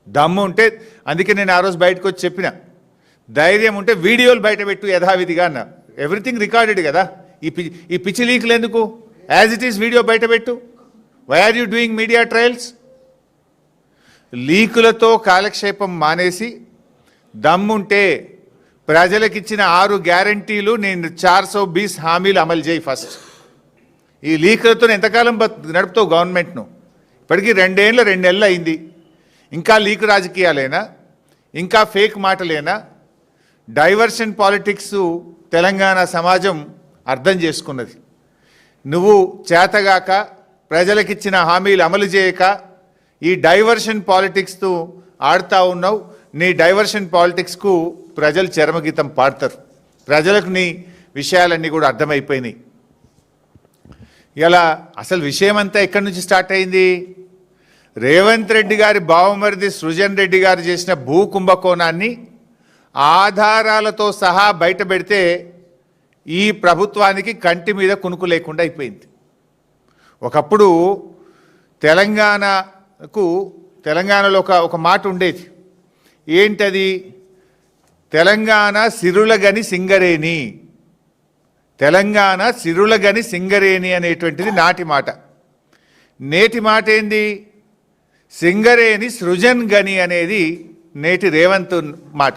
దమ్ము ఉంటే, అందుకే నేను ఆ రోజు బయటకు వచ్చి చెప్పిన, ధైర్యం ఉంటే వీడియోలు బయటపెట్టు యథావిధిగా అన్న. ఎవ్రీథింగ్ రికార్డెడ్ కదా, ఈ పిచ్చి లీకులు ఎందుకు? యాజ్ ఇట్ ఈస్ వీడియో బయటపెట్టు. Why are you doing media trials? లీకులతో కాలక్షేపం మానేసి దమ్ముంటే ప్రజలకిచ్చిన 6 గ్యారంటీలు నేను 420 హామీలు అమలు చేయి ఫస్ట్. ఈ లీకులతో ఎంతకాలం నడుపుతావు గవర్నమెంట్ను? ఇప్పటికీ 2 నెలలు అయింది. ఇంకా లీక్ రాజకీయాలేనా? ఇంకా ఫేక్ మాటలేనా? డైవర్షన్ పాలిటిక్స్ తెలంగాణ సమాజం అర్థం చేసుకున్నది. నువ్వు చేతగాక ప్రజలకిచ్చిన హామీలు అమలు చేయక ఈ డైవర్షన్ పాలిటిక్స్తో ఆడుతూ ఉన్నావు. నీ డైవర్షన్ పాలిటిక్స్కు ప్రజలు చరమగీతం పాడతారు. ప్రజలకు నీ విషయాలన్నీ కూడా అర్థమైపోయినాయి. ఇలా అసలు విషయం అంతా ఎక్కడి నుంచి స్టార్ట్ అయింది? రేవంత్ రెడ్డి గారి బావమరిది సృజన్ రెడ్డి గారు చేసిన భూ కుంభకోణాన్ని ఆధారాలతో సహా బయట పెడితే ఈ ప్రభుత్వానికి కంటి మీద కునుకు లేకుండా అయిపోయింది. ఒకప్పుడు తెలంగాణలో ఒక మాట ఉండేది. ఏంటది? తెలంగాణ సిరులగని సింగరేణి. తెలంగాణ సిరులగని సింగరేణి అనేటువంటిది నాటి మాట. నేటి మాట ఏంది? సింగరేణి సృజన్ గని అనేది నేటి రేవంత్ మాట.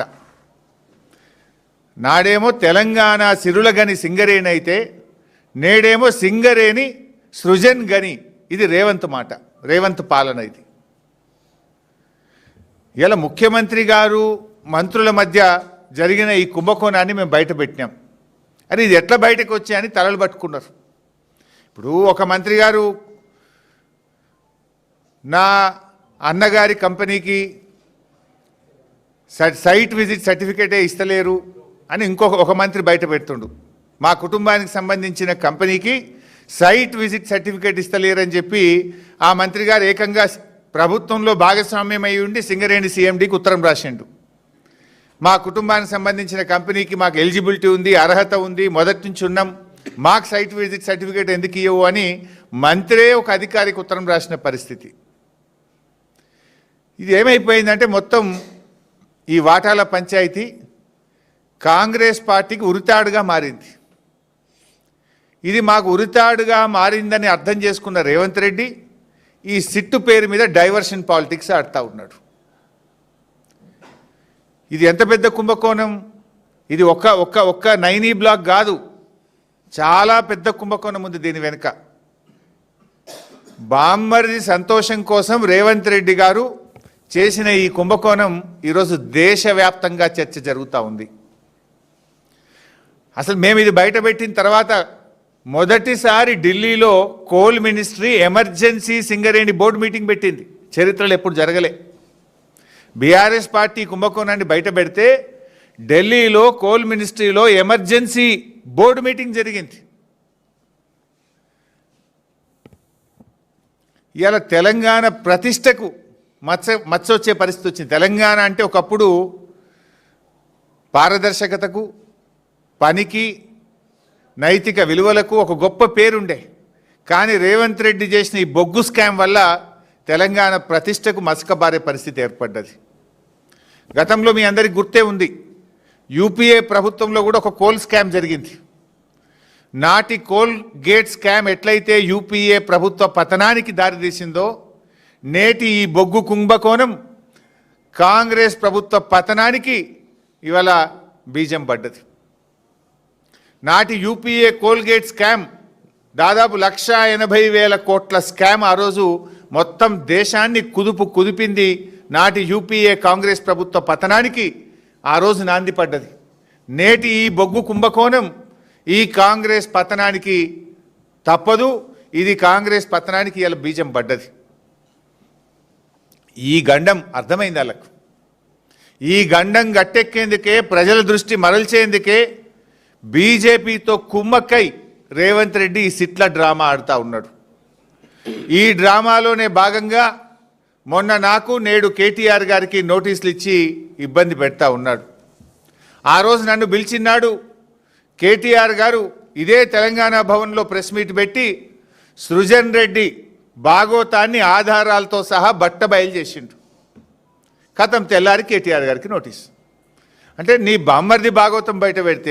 నాడేమో తెలంగాణ సిరులగని సింగరేణి అయితే నేడేమో సింగరేణి సృజన్ గని. ఇది రేవంత్ మాట, రేవంత్ పాలన ఇది. ఇలా ముఖ్యమంత్రి గారు మంత్రుల మధ్య జరిగిన ఈ కుంభకోణాన్ని మేము బయట పెట్టినాం. అని ఇది ఎట్లా బయటకు వచ్చాయని తలలు పట్టుకున్నారు. ఇప్పుడు ఒక మంత్రి గారు నా అన్నగారి కంపెనీకి సైట్ విజిట్ సర్టిఫికేటే ఇస్తలేరు అని ఒక మంత్రి బయట పెడుతుండు. మా కుటుంబానికి సంబంధించిన కంపెనీకి సైట్ విజిట్ సర్టిఫికేట్ ఇస్తలేరని చెప్పి ఆ మంత్రి గారు ఏకంగా ప్రభుత్వంలో భాగస్వామ్యం అయి ఉండి సింగరేణి సీఎండీకి ఉత్తరం రాసిండు. మా కుటుంబానికి సంబంధించిన కంపెనీకి మాకు ఎలిజిబిలిటీ ఉంది, అర్హత ఉంది, మొదటి నుంచి ఉన్నాం, మాకు సైట్ విజిట్ సర్టిఫికేట్ ఎందుకు ఇవ్వవు అని మంత్రే ఒక అధికారికి ఉత్తరం రాసిన పరిస్థితి. ఇది ఏమైపోయిందంటే మొత్తం ఈ వాటాల పంచాయతీ కాంగ్రెస్ పార్టీకి ఉరితాడుగా మారింది. ఇది మాకు ఉరితాడుగా మారిందని అర్థం చేసుకున్న రేవంత్ రెడ్డి ఈ సిట్టు పేరు మీద డైవర్షన్ పాలిటిక్స్ ఆడుతూ ఉన్నాడు. ఇది ఎంత పెద్ద కుంభకోణం! ఇది ఒక్క నైనీ బ్లాక్ కాదు, చాలా పెద్ద కుంభకోణం ఉంది దీని వెనుక. బామ్మర్ది సంతోషం కోసం రేవంత్ రెడ్డి గారు చేసిన ఈ కుంభకోణం ఈరోజు దేశవ్యాప్తంగా చర్చ జరుగుతూ ఉంది. అసలు మేము ఇది బయటపెట్టిన తర్వాత మొదటిసారి ఢిల్లీలో coal ministry emergency Singareni board meeting పెట్టింది. చరిత్రలో ఎప్పుడు జరగలే. బీఆర్ఎస్ పార్టీ కుంభకోణాన్ని బయట పెడితే ఢిల్లీలో కోల్ మినిస్ట్రీలో ఎమర్జెన్సీ బోర్డు మీటింగ్ జరిగింది. ఇవాళ తెలంగాణ ప్రతిష్టకు మచ్చ వచ్చే పరిస్థితి వచ్చింది. తెలంగాణ అంటే ఒకప్పుడు పారదర్శకతకు, పనికి, నైతిక విలువలకు ఒక గొప్ప పేరుండే. కానీ రేవంత్ రెడ్డి చేసిన ఈ బొగ్గు స్కామ్ వల్ల తెలంగాణ ప్రతిష్టకు మసకబారే పరిస్థితి ఏర్పడ్డది. గతంలో మీ అందరికి గుర్తే ఉంది, యూపీఏ ప్రభుత్వంలో కూడా ఒక కోల్ స్కామ్ జరిగింది. నాటి కోల్ గేట్ స్కామ్ ఎట్లయితే యూపీఏ ప్రభుత్వ పతనానికి దారితీసిందో, నేటి ఈ బొగ్గు కుంభకోణం కాంగ్రెస్ ప్రభుత్వ పతనానికి ఇవాళ బీజం పడ్డది. నాటి యూపీఏ కోల్గేట్ స్కామ్ దాదాపు 1,80,000 కోట్ల స్కామ్ ఆ రోజు మొత్తం దేశాన్ని కుదిపింది. నాటి యూపీఏ కాంగ్రెస్ ప్రభుత్వ పతనానికి ఆ రోజు నాంది పడ్డది. నేటి ఈ బొగ్గు కుంభకోణం ఈ కాంగ్రెస్ పతనానికి తప్పదు. ఇది కాంగ్రెస్ పతనానికి ఇలా బీజం పడ్డది. ఈ గండం అర్థమైంది వాళ్ళకు. ఈ గండం గట్టెక్కేందుకే, ప్రజల దృష్టి మరల్చేందుకే బీజేపీతో కుమ్మక్కై రేవంత్ రెడ్డి ఈ సిట్ల డ్రామా ఆడుతూ ఉన్నాడు. ఈ డ్రామాలోనే భాగంగా మొన్న నాకు, నేడు కేటీఆర్ గారికి నోటీసులు ఇచ్చి ఇబ్బంది పెడతా ఉన్నాడు. ఆ రోజు నన్ను పిలిచినాడు కేటీఆర్ గారు. ఇదే తెలంగాణ భవన్లో ప్రెస్ మీట్ పెట్టి సృజన్ రెడ్డి బాగోతాన్ని ఆధారాలతో సహా బట్టబయలు చేసిండు. కథం తెల్లారి కేటీఆర్ గారికి నోటీస్. అంటే నీ బామ్మర్ది భాగవతం బయట పెడితే